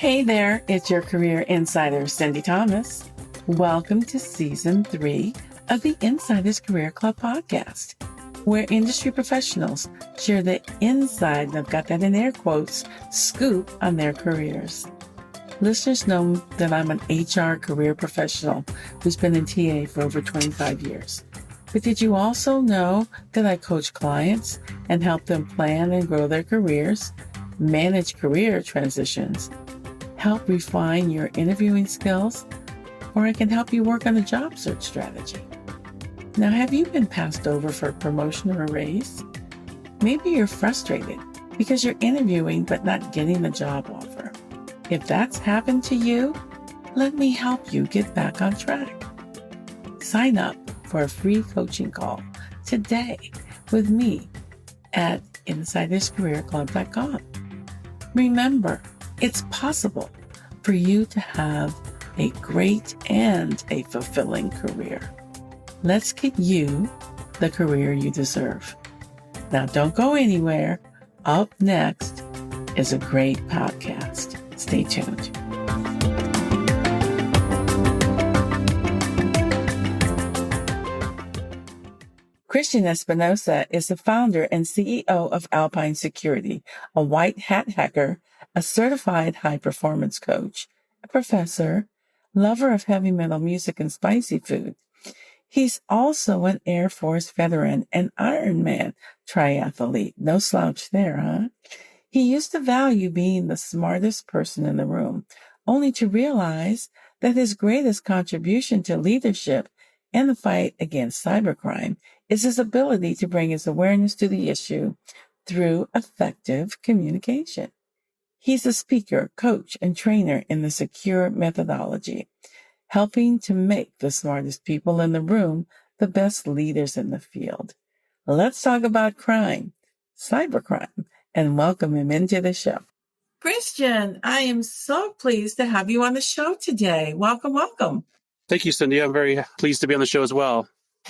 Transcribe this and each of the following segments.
Hey there, it's your career insider, Cindy Thomas. Welcome to Season 3 of the Insiders Career Club podcast, where industry professionals share the inside, and I've got that in air quotes, scoop on their careers. Listeners know that I'm an HR career professional who's been in TA for over 25 years. But did you also know that I coach clients and help them plan and grow their careers, manage career transitions, help refine your interviewing skills, or I can help you work on a job search strategy? Now, have you been passed over for a promotion or a raise? Maybe you're frustrated because you're interviewing but not getting the job offer. If that's happened to you, let me help you get back on track. Sign up for a free coaching call today with me at insiderscareerclub.com. Remember, it's possible for you to have a great and a fulfilling career. Let's get you the career you deserve. Now, don't go anywhere. Up next is a great podcast. Stay tuned. Christian Espinosa is the founder and CEO of Alpine Security, a white hat hacker, a certified high-performance coach, a professor, lover of heavy metal music and spicy food. He's also an Air Force veteran and Ironman triathlete. No slouch there, huh? He used to value being the smartest person in the room, only to realize that his greatest contribution to leadership and the fight against cybercrime is his ability to bring his awareness to the issue through effective communication. He's a speaker, coach, and trainer in the secure methodology, helping to make the smartest people in the room the best leaders in the field. Let's talk about crime, cybercrime, and welcome him into the show. Christian, I am so pleased to have you on the show today. Welcome, welcome. Thank you, Cindy. I'm very pleased to be on the show as well.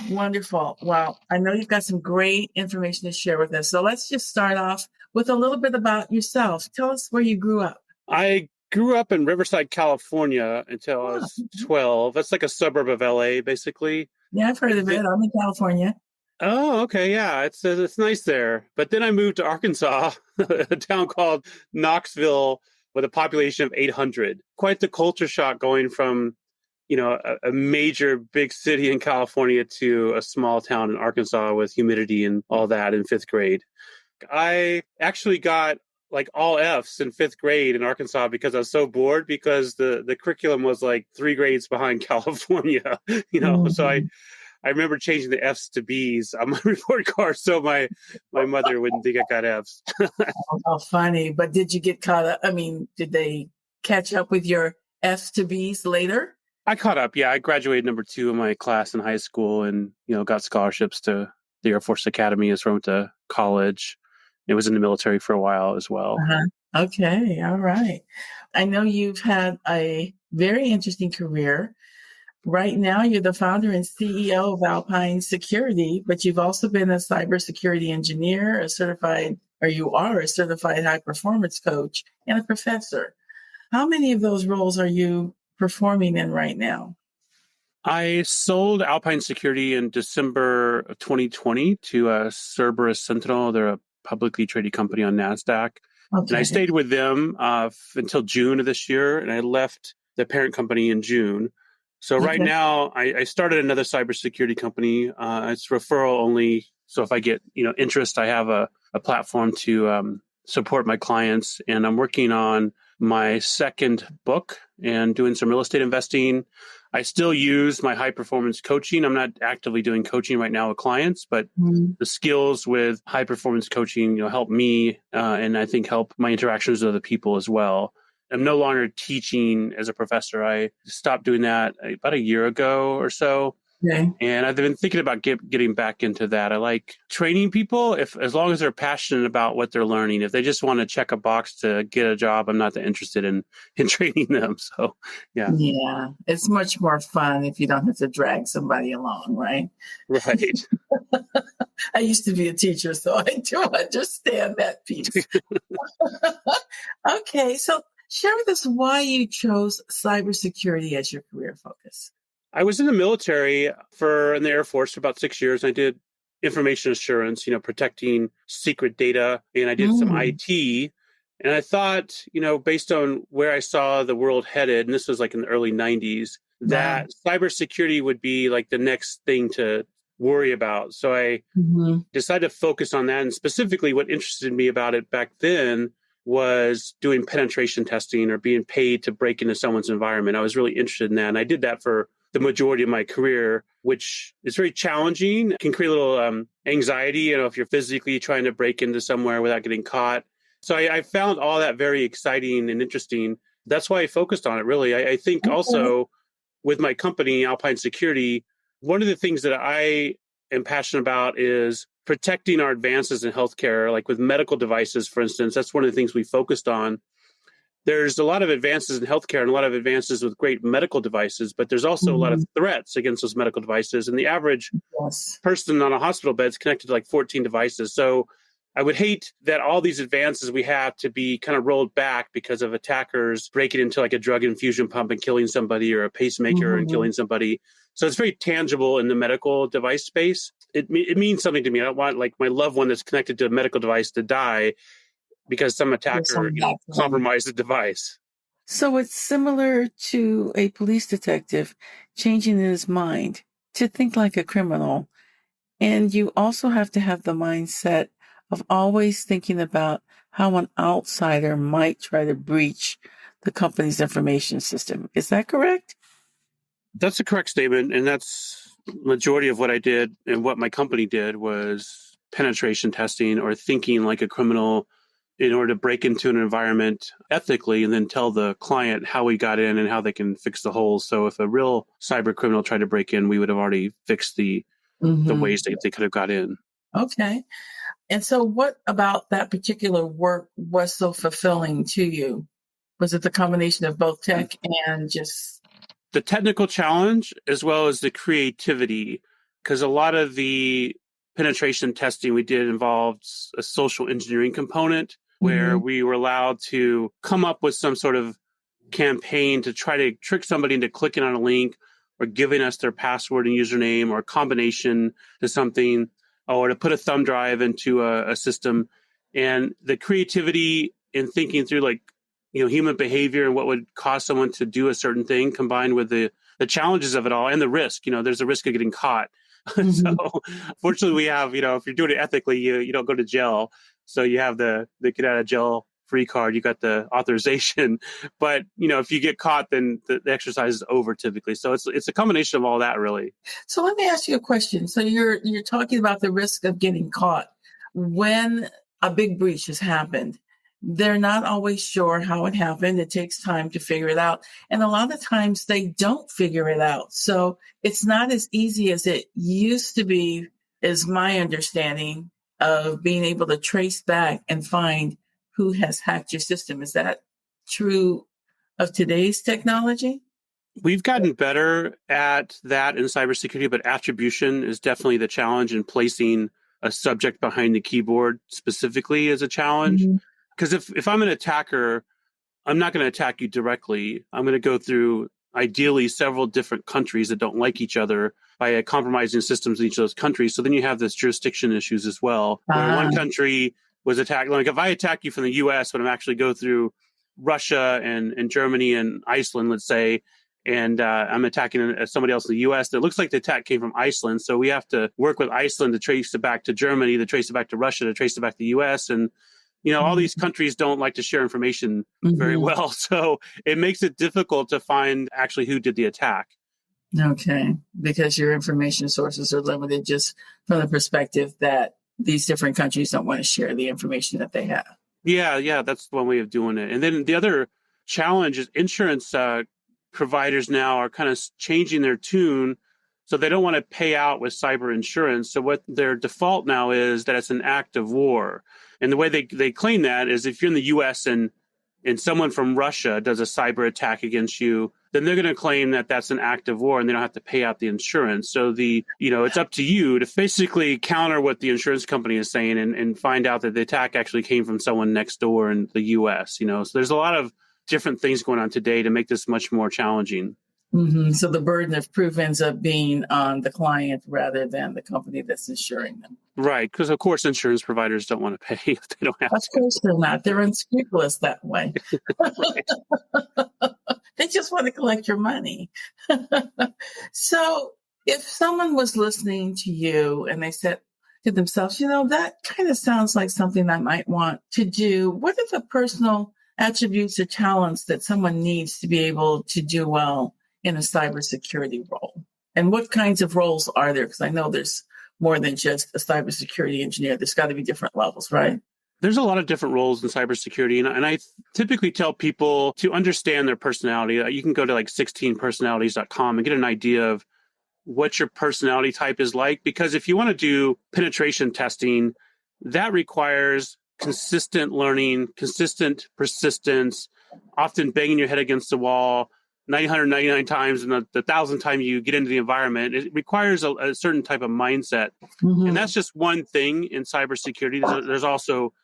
Wonderful. Well, I know you've got some great information to share with us. So let's just start off with a little bit about yourself. Tell us where you grew up. I grew up in Riverside, California until I was 12. That's like a suburb of LA, basically. Yeah, I've heard of it. I'm in California. Oh, okay. Yeah, it's nice there. But then I moved to Arkansas, a town called Knoxville with a population of 800. Quite the culture shock going from a major big city in California to a small town in Arkansas with humidity and all that in fifth grade. I actually got like all Fs in fifth grade in Arkansas because I was so bored because the curriculum was like 3 grades behind California, So I remember changing the Fs to Bs on my report card so my mother wouldn't think I got Fs. How funny. But did you get caught up? I mean, did they catch up with your Fs to Bs later? I caught up. Yeah, I graduated number 2 in my class in high school and, got scholarships to the Air Force Academy as I went to college. It was in the military for a while as well. Uh-huh. Okay. All right. I know you've had a very interesting career. Right now, you're the founder and CEO of Alpine Security, but you've also been a cybersecurity engineer, you are a certified high-performance coach, and a professor. How many of those roles are you performing in right now? I sold Alpine Security in December of 2020 to Cerberus Sentinel. They're a publicly traded company on NASDAQ. Okay. And I stayed with them until June of this year, and I left the parent company in June. So right now, I started another cybersecurity company. It's referral only. So if I get interest, I have a platform to support my clients. And I'm working on my second book and doing some real estate investing. I still use my high performance coaching. I'm not actively doing coaching right now with clients, but the skills with high performance coaching, help me and I think help my interactions with other people as well. I'm no longer teaching as a professor. I stopped doing that about a year ago or so. Okay. And I've been thinking about getting back into that. I like training people as long as they're passionate about what they're learning. If they just want to check a box to get a job, I'm not that interested in training them. So, yeah. Yeah. It's much more fun if you don't have to drag somebody along, right? Right. I used to be a teacher, so I do understand that piece. Okay. So Share with us why you chose cybersecurity as your career focus. I was in the military in the Air Force for about 6 years. I did information assurance, protecting secret data, and I did some IT. And I thought, based on where I saw the world headed, and this was like in the early 90s, that cybersecurity would be like the next thing to worry about. So I decided to focus on that. And specifically, what interested me about it back then was doing penetration testing or being paid to break into someone's environment. I was really interested in that. And I did that for the majority of my career, which is very challenging. It can create a little anxiety, if you're physically trying to break into somewhere without getting caught. So I found all that very exciting and interesting. That's why I focused on it, really. I think also with my company, Alpine Security, one of the things that I am passionate about is protecting our advances in healthcare, like with medical devices, for instance. That's one of the things we focused on. There's a lot of advances in healthcare and a lot of advances with great medical devices, but there's also a lot of threats against those medical devices. And the average person on a hospital bed is connected to like 14 devices. So I would hate that all these advances we have to be kind of rolled back because of attackers breaking into like a drug infusion pump and killing somebody, or a pacemaker and killing somebody. So it's very tangible in the medical device space. It means something to me. I don't want like my loved one that's connected to a medical device to die because some attacker compromised the device. So it's similar to a police detective changing his mind to think like a criminal. And you also have to have the mindset of always thinking about how an outsider might try to breach the company's information system. Is that correct? That's a correct statement. And that's the majority of what I did and what my company did was penetration testing, or thinking like a criminal in order to break into an environment ethically and then tell the client how we got in and how they can fix the holes. So if a real cyber criminal tried to break in, we would have already fixed the ways that they could have got in. Okay. And so what about that particular work was so fulfilling to you? Was it the combination of both tech and just... The technical challenge as well as the creativity? Because a lot of the penetration testing we did involved a social engineering component where we were allowed to come up with some sort of campaign to try to trick somebody into clicking on a link or giving us their password and username, or a combination to something, or to put a thumb drive into a system. And the creativity in thinking through like, human behavior and what would cause someone to do a certain thing, combined with the challenges of it all and the risk, there's a risk of getting caught. So fortunately we have, if you're doing it ethically, you don't go to jail. So you have the get out of jail free card, you got the authorization. But, if you get caught, then the exercise is over typically. So it's a combination of all that, really. So let me ask you a question. So you're talking about the risk of getting caught. When a big breach has happened, they're not always sure how it happened. It takes time to figure it out. And a lot of times they don't figure it out. So it's not as easy as it used to be, is my understanding of being able to trace back and find who has hacked your system. Is that true of today's technology? We've gotten better at that in cybersecurity, but attribution is definitely the challenge, in placing a subject behind the keyboard specifically is a challenge. Because if I'm an attacker, I'm not going to attack you directly. I'm going to go through ideally several different countries that don't like each other by compromising systems in each of those countries. So then you have this jurisdiction issues as well, where one country was attacked. Like if I attack you from the US, but I'm actually go through Russia and Germany and Iceland, let's say, and I'm attacking somebody else in the US, it looks like the attack came from Iceland. So we have to work with Iceland to trace it back to Germany, to trace it back to Russia, to trace it back to the US. And all these countries don't like to share information very well. So it makes it difficult to find actually who did the attack. Okay. Because your information sources are limited, just from the perspective that these different countries don't want to share the information that they have. Yeah. That's one way of doing it. And then the other challenge is insurance providers now are kind of changing their tune. So they don't want to pay out with cyber insurance. So what their default now is that it's an act of war. And the way they claim that is if you're in the US and someone from Russia does a cyber attack against you, then they're going to claim that that's an act of war and they don't have to pay out the insurance. So it's up to you to basically counter what the insurance company is saying and find out that the attack actually came from someone next door in the US. So there's a lot of different things going on today to make this much more challenging. Mm-hmm. So the burden of proof ends up being on the client rather than the company that's insuring them. Right. Because, of course, insurance providers don't want to pay if they don't have Of to. course they're not. They're unscrupulous that way. They just want to collect your money. So if someone was listening to you and they said to themselves, that kind of sounds like something I might want to do, what are the personal attributes or talents that someone needs to be able to do well in a cybersecurity role? And what kinds of roles are there? Because I know there's more than just a cybersecurity engineer. There's got to be different levels, right? There's a lot of different roles in cybersecurity. And I typically tell people to understand their personality. You can go to like 16personalities.com and get an idea of what your personality type is like. Because if you want to do penetration testing, that requires consistent learning, consistent persistence, often banging your head against the wall 999 times, and the 1,000th time you get into the environment. It requires a certain type of mindset. Mm-hmm. And that's just one thing in cybersecurity. There's also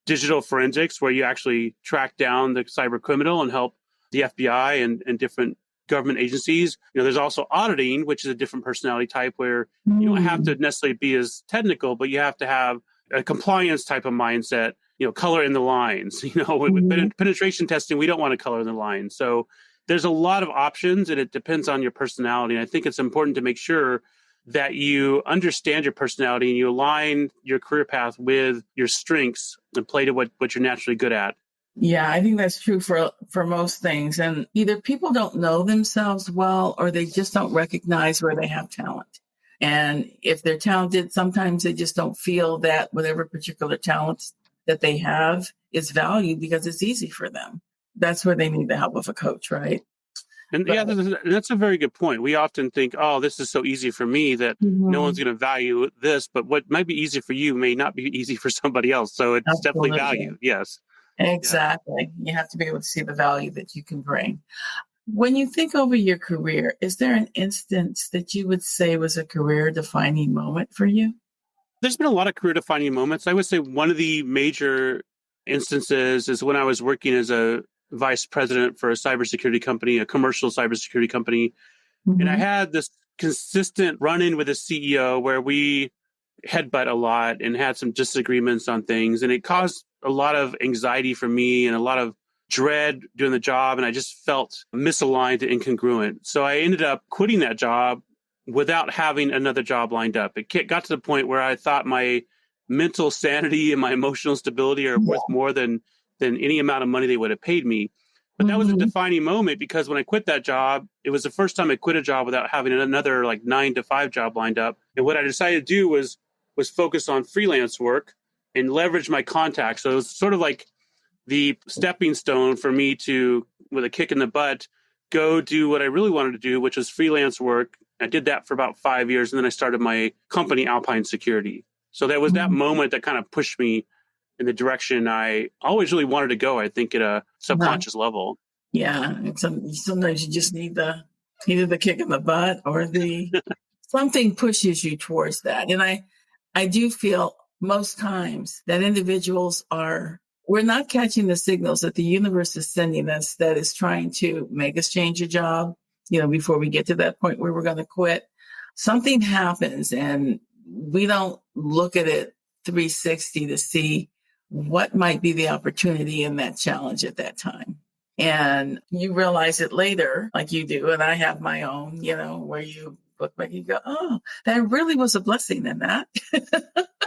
digital forensics, where you actually track down the cyber criminal and help the FBI and different government agencies. There's also auditing, which is a different personality type, where you don't have to necessarily be as technical, but you have to have a compliance type of mindset, color in the lines. With penetration testing, we don't want to color in the lines. So there's a lot of options, and it depends on your personality. And I think it's important to make sure that you understand your personality and you align your career path with your strengths and play to what you're naturally good at. Yeah, I think that's true for most things. And either people don't know themselves well, or they just don't recognize where they have talent. And if they're talented, sometimes they just don't feel that whatever particular talent that they have is valued because it's easy for them. That's where they need the help of a coach, right? And yeah, that's a very good point. We often think, oh, this is so easy for me that no one's going to value this, but what might be easy for you may not be easy for somebody else. So it's definitely valued. Yes. Exactly. Yeah. You have to be able to see the value that you can bring. When you think over your career, is there an instance that you would say was a career defining moment for you? There's been a lot of career defining moments. I would say one of the major instances is when I was working as a vice president for a cybersecurity company, a commercial cybersecurity company. Mm-hmm. And I had this consistent run-in with the CEO where we headbutt a lot and had some disagreements on things. And it caused a lot of anxiety for me and a lot of dread doing the job. And I just felt misaligned and incongruent. So I ended up quitting that job without having another job lined up. It got to the point where I thought my mental sanity and my emotional stability are worth more than any amount of money they would have paid me. But that was a defining moment, because when I quit that job, it was the first time I quit a job without having another 9 to 5 job lined up. And what I decided to do was focus on freelance work and leverage my contacts. So it was sort of like the stepping stone for me to, with a kick in the butt, go do what I really wanted to do, which was freelance work. I did that for about 5 years, and then I started my company, Alpine Security. So that was that moment that kind of pushed me in the direction I always really wanted to go, I think, at a subconscious level. Yeah. And sometimes you just need either the kick in the butt or something pushes you towards that. And I do feel most times that individuals we're not catching the signals that the universe is sending us that is trying to make us change a job, before we get to that point where we're going to quit. Something happens and we don't look at it 360 to see what might be the opportunity in that challenge at that time. And you realize it later, like you do, and I have my own, where you look back and you go, oh, that really was a blessing in that.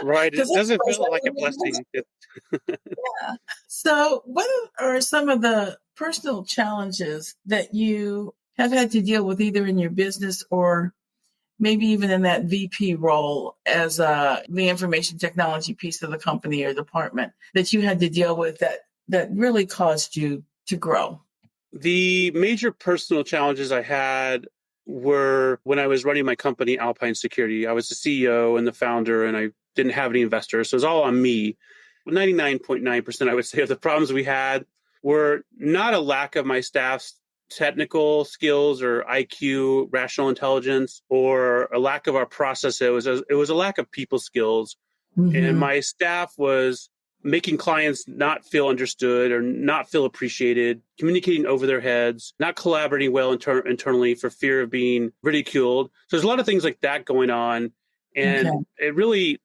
Right. It doesn't feel like a blessing. Yeah. So what are some of the personal challenges that you have had to deal with, either in your business or maybe even in that VP role as the information technology piece of the company or department, that you had to deal with that really caused you to grow? The major personal challenges I had were when I was running my company, Alpine Security. I was the CEO and the founder, and I didn't have any investors. So it was all on me. 99.9%, I would say, of the problems we had were not a lack of my staff's technical skills or IQ, rational intelligence, or a lack of our process. It was a lack of people skills. Mm-hmm. And my staff was making clients not feel understood or not feel appreciated, communicating over their heads, not collaborating well internally for fear of being ridiculed. So there's a lot of things like that going on. And it really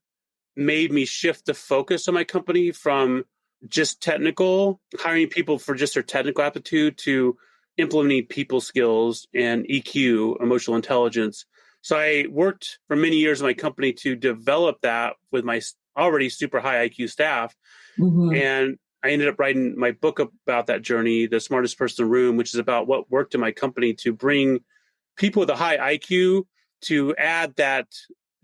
made me shift the focus of my company from just technical, hiring people for just their technical aptitude, to implementing people skills and EQ, emotional intelligence. So I worked for many years in my company to develop that with my already super high IQ staff. And I ended up writing my book about that journey, The Smartest Person in the Room, which is about what worked in my company to bring people with a high IQ to add that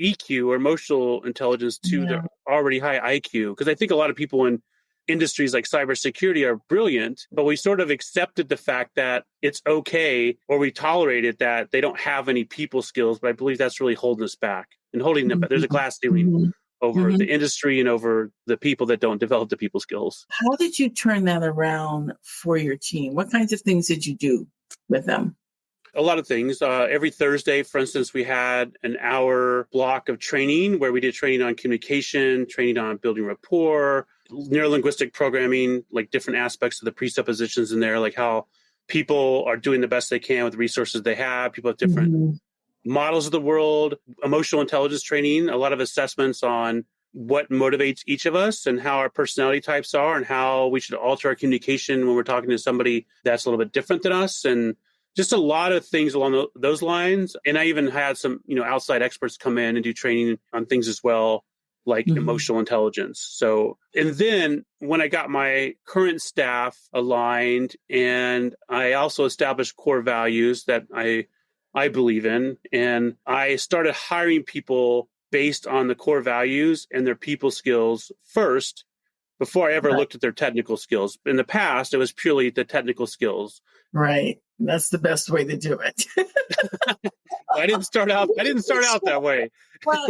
EQ or emotional intelligence to their already high IQ. Because I think a lot of people in industries like cybersecurity are brilliant, but we sort of accepted the fact that it's okay, or we tolerated that they don't have any people skills. But I believe that's really holding us back and holding them back. There's a glass ceiling over the industry and over the people that don't develop the people skills. How did you turn that around for your team? What kinds of things did you do with them? A lot of things. Every Thursday, for instance, we had an hour block of training where we did training on communication, training on building rapport, neurolinguistic programming, like different aspects of the presuppositions in there, like how people are doing the best they can with the resources they have. People have different models of the world, emotional intelligence training, a lot of assessments on what motivates each of us and how our personality types are and how we should alter our communication when we're talking to somebody that's a little bit different than us. And just a lot of things along those lines. And I even had some, outside experts come in and do training on things as well, like emotional intelligence. So, and then when I got my current staff aligned, and I also established core values that I believe in, and I started hiring people based on the core values and their people skills first, before I ever looked at their technical skills. In the past, it was purely the technical skills. Right. That's the best way to do it. I didn't start out that way. Well,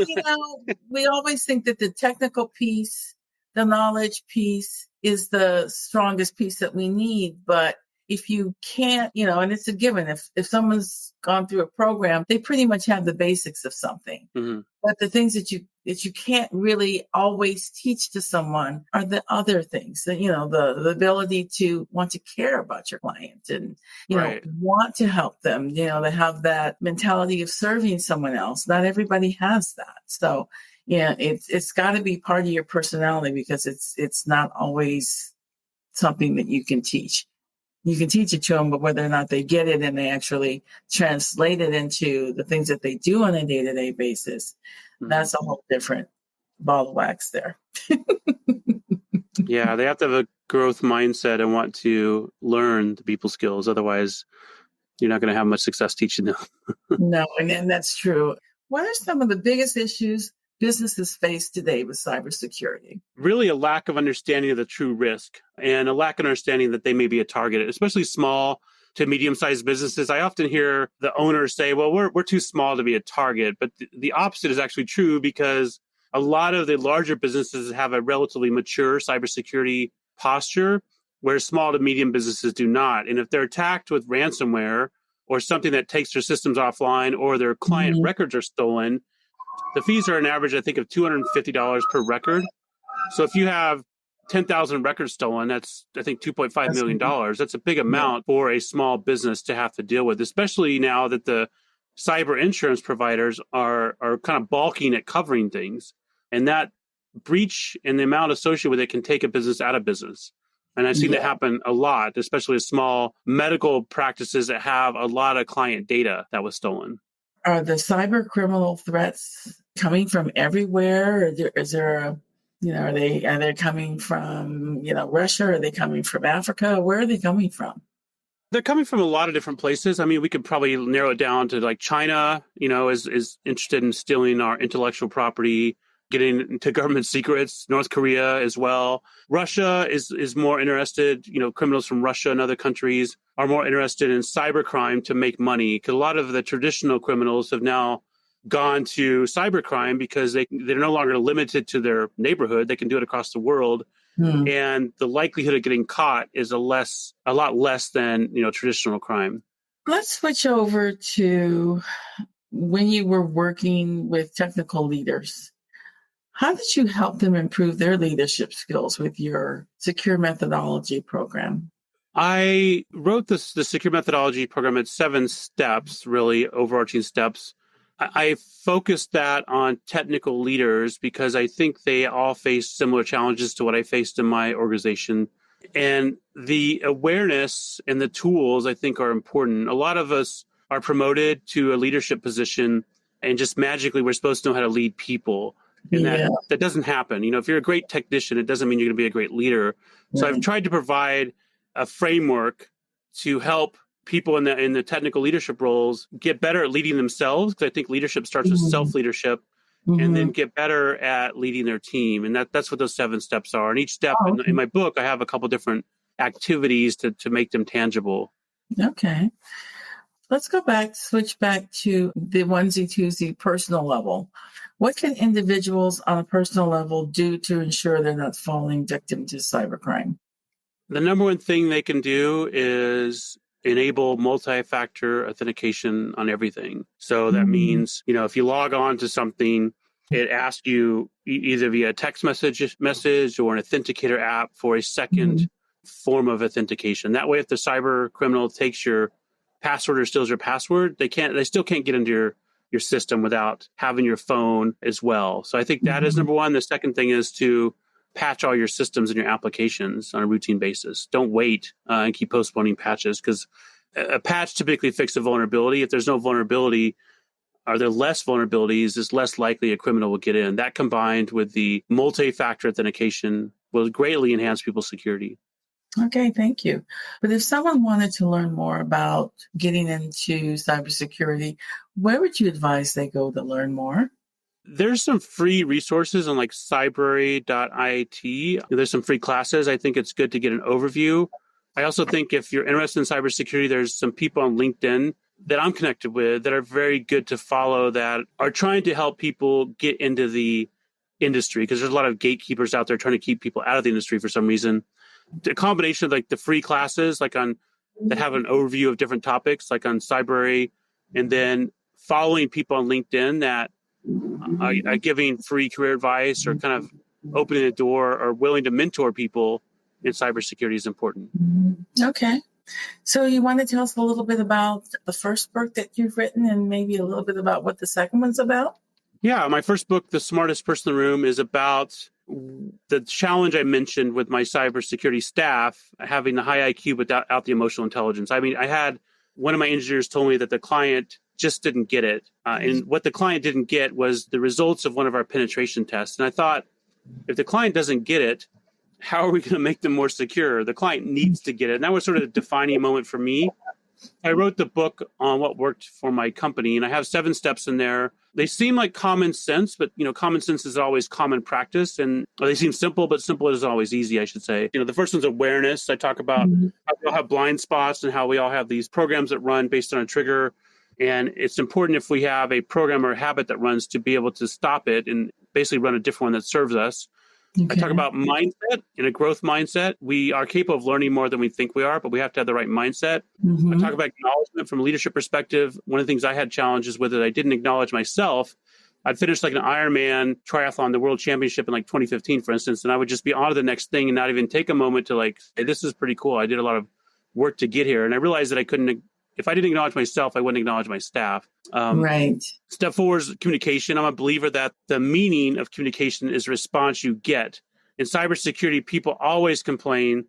we always think that the technical piece, the knowledge piece is the strongest piece that we need. But if you can't, and it's a given, if someone's gone through a program, they pretty much have the basics of something. But the things that you can't really always teach to someone are the other things that, the ability to want to care about your client and, want to help them, to have that mentality of serving someone else. Not everybody has that. So, it's got to be part of your personality, because it's not always something that you can teach. You can teach it to them, but whether or not they get it and they actually translate it into the things that they do on a day-to-day basis, that's a whole different ball of wax there. Yeah, they have to have a growth mindset and want to learn the people skills. Otherwise, you're not going to have much success teaching them. No, and that's true. What are some of the biggest issues businesses face today with cybersecurity? Really a lack of understanding of the true risk, and a lack of understanding that they may be a target, especially small to medium-sized businesses. I often hear the owners say, well, we're too small to be a target. But the opposite is actually true, because a lot of the larger businesses have a relatively mature cybersecurity posture, where small to medium businesses do not. And if they're attacked with ransomware or something that takes their systems offline, or their client records are stolen, the fees are an average, I think, of $250 per record. So if you have 10,000 records stolen, that's, I think, $2.5 million. That's a big amount for a small business to have to deal with, especially now that the cyber insurance providers are kind of balking at covering things. And that breach and the amount associated with it can take a business out of business. And I've seen that happen a lot, especially with small medical practices that have a lot of client data that was stolen. Are the cyber criminal threats coming from everywhere? Or is there are they coming from, Russia? Are they coming from Africa? Where are they coming from? They're coming from a lot of different places. I mean, we could probably narrow it down to like China, is interested in stealing our intellectual property, getting into government secrets. North Korea as well. Russia is more interested, criminals from Russia and other countries are more interested in cybercrime to make money, because a lot of the traditional criminals have now gone to cybercrime because they're no longer limited to their neighborhood. They can do it across the world. And the likelihood of getting caught is a lot less than, traditional crime. Let's switch over to when you were working with technical leaders. How did you help them improve their leadership skills with your secure methodology program? I wrote the secure methodology program at 7 steps, really overarching steps. I focused that on technical leaders because I think they all face similar challenges to what I faced in my organization. And the awareness and the tools, I think, are important. A lot of us are promoted to a leadership position and just magically we're supposed to know how to lead people. And that doesn't happen. If you're a great technician, it doesn't mean you're going to be a great leader. So I've tried to provide a framework to help people in the technical leadership roles get better at leading themselves. Because I think leadership starts with self-leadership, and then get better at leading their team. And that's what those 7 steps are. And each step in my book, I have a couple different activities to make them tangible. Okay. Let's switch back to the onesie twosie personal level. What can individuals on a personal level do to ensure they're not falling victim to cybercrime? The number one thing they can do is enable multi-factor authentication on everything. So that means, if you log on to something, it asks you either via text message or an authenticator app for a second form of authentication. That way, if the cyber criminal takes your password or steals your password, they still can't get into your system without having your phone as well. So I think that is number one. The second thing is to patch all your systems and your applications on a routine basis. Don't wait and keep postponing patches, because a patch typically fixes a vulnerability. If there's no vulnerability, are there less vulnerabilities, it's less likely a criminal will get in. That combined with the multi-factor authentication will greatly enhance people's security. Okay, thank you. But if someone wanted to learn more about getting into cybersecurity, where would you advise they go to learn more? There's some free resources on like cybrary.it. There's some free classes. I think it's good to get an overview. I also think if you're interested in cybersecurity, there's some people on LinkedIn that I'm connected with that are very good to follow, that are trying to help people get into the industry, because there's a lot of gatekeepers out there trying to keep people out of the industry for some reason. The combination of like the free classes, that have an overview of different topics, like on Cybrary, and then following people on LinkedIn that are giving free career advice or kind of opening the door or willing to mentor people in cybersecurity is important. Okay. So you want to tell us a little bit about the first book that you've written and maybe a little bit about what the second one's about? Yeah, my first book, The Smartest Person in the Room, is about the challenge I mentioned with my cybersecurity staff having the high IQ without the emotional intelligence. I mean, I had one of my engineers told me that the client just didn't get it. And what the client didn't get was the results of one of our penetration tests. And I thought, if the client doesn't get it, how are we going to make them more secure? The client needs to get it. And that was sort of a defining moment for me. I wrote the book on what worked for my company, and I have 7 steps in there. They seem like common sense, but common sense is always common practice, and they seem simple, but simple is always easy, I should say. The first one's awareness. I talk about how we all have blind spots and how we all have these programs that run based on a trigger, and it's important if we have a program or a habit that runs to be able to stop it and basically run a different one that serves us. Okay. I talk about mindset. In a growth mindset, we are capable of learning more than we think we are, but we have to have the right mindset. I talk about acknowledgement from a leadership perspective. One of the things I had challenges with is I didn't acknowledge myself. I'd finished like an Ironman triathlon, the world championship in like 2015, for instance, and I would just be on to the next thing and not even take a moment to like, hey, this is pretty cool. I did a lot of work to get here. And I realized that if I didn't acknowledge myself, I wouldn't acknowledge my staff. Right. Step 4 is communication. I'm a believer that the meaning of communication is the response you get. In cybersecurity, people always complain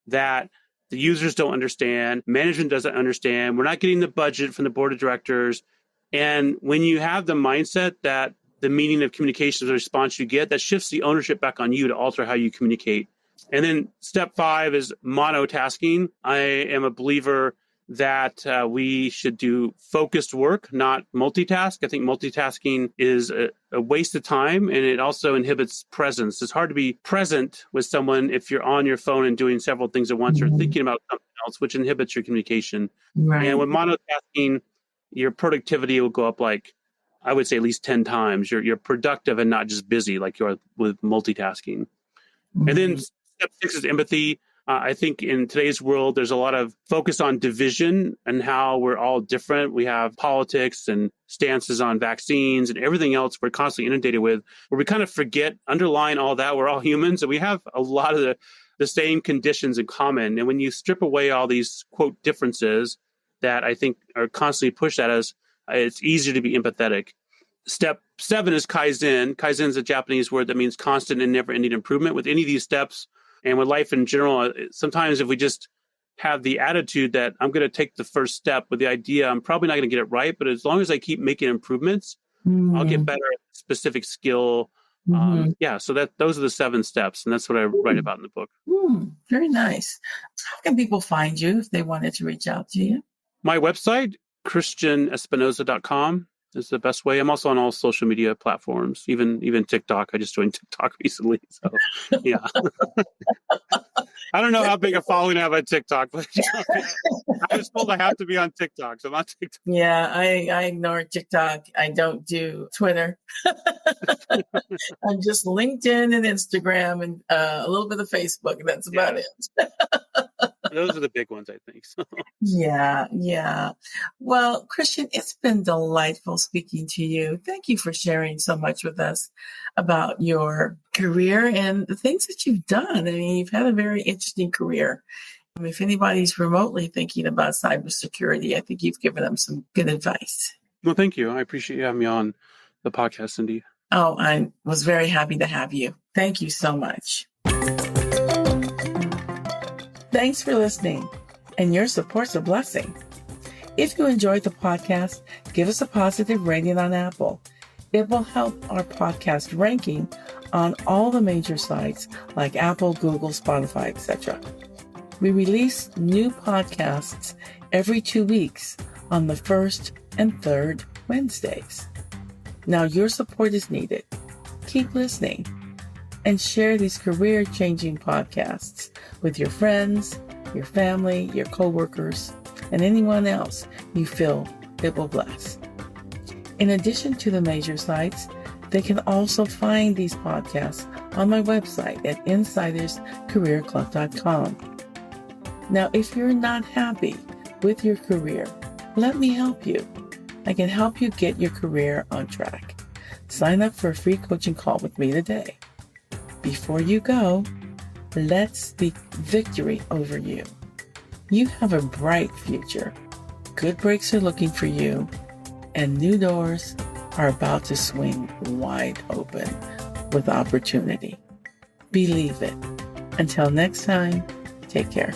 that the users don't understand, management doesn't understand, we're not getting the budget from the board of directors. And when you have the mindset that the meaning of communication is the response you get, that shifts the ownership back on you to alter how you communicate. And then step 5 is monotasking. I am a believer that we should do focused work, not multitask. I think multitasking is a waste of time, and it also inhibits presence. It's hard to be present with someone if you're on your phone and doing several things at once or thinking about something else, which inhibits your communication. Right. And with monotasking, your productivity will go up I would say at least 10 times. You're productive and not just busy like you are with multitasking. And then step 6 is empathy. I think in today's world, there's a lot of focus on division and how we're all different. We have politics and stances on vaccines and everything else we're constantly inundated with, where we kind of forget underlying all that, we're all humans and we have a lot of the same conditions in common. And when you strip away all these, quote, differences that I think are constantly pushed at us, it's easier to be empathetic. Step 7 is Kaizen. Kaizen is a Japanese word that means constant and never-ending improvement. With any of these steps, and with life in general, sometimes if we just have the attitude that I'm going to take the first step with the idea, I'm probably not going to get it right, but as long as I keep making improvements, I'll get better at a specific skill. So those are the 7 steps, and that's what I write about in the book. Very nice. How can people find you if they wanted to reach out to you? My website, christianespinosa.com. is the best way. I'm also on all social media platforms, even TikTok. I just joined TikTok recently. So, yeah. I don't know how big a following I have on TikTok, but I was told I have to be on TikTok. So I'm on TikTok. Yeah, I ignore TikTok. I don't do Twitter. I'm just LinkedIn and Instagram and a little bit of Facebook. And that's about it. Those are the big ones, I think. So. Yeah. Well, Christian, it's been delightful speaking to you. Thank you for sharing so much with us about your career and the things that you've done. I mean, you've had a very interesting career. If anybody's remotely thinking about cybersecurity, I think you've given them some good advice. Well, thank you. I appreciate you having me on the podcast, Cindy. Oh, I was very happy to have you. Thank you so much. Thanks for listening, and your support's a blessing. If you enjoyed the podcast, give us a positive rating on Apple. It will help our podcast ranking on all the major sites like Apple, Google, Spotify, etc. We release new podcasts every 2 weeks on the first and third Wednesdays. Now your support is needed. Keep listening and share these career-changing podcasts with your friends, your family, your coworkers, and anyone else you feel it will bless. In addition to the major sites, they can also find these podcasts on my website at insiderscareerclub.com. Now, if you're not happy with your career, let me help you. I can help you get your career on track. Sign up for a free coaching call with me today. Before you go, let's speak victory over you. You have a bright future. Good breaks are looking for you, and new doors are about to swing wide open with opportunity. Believe it. Until next time, take care.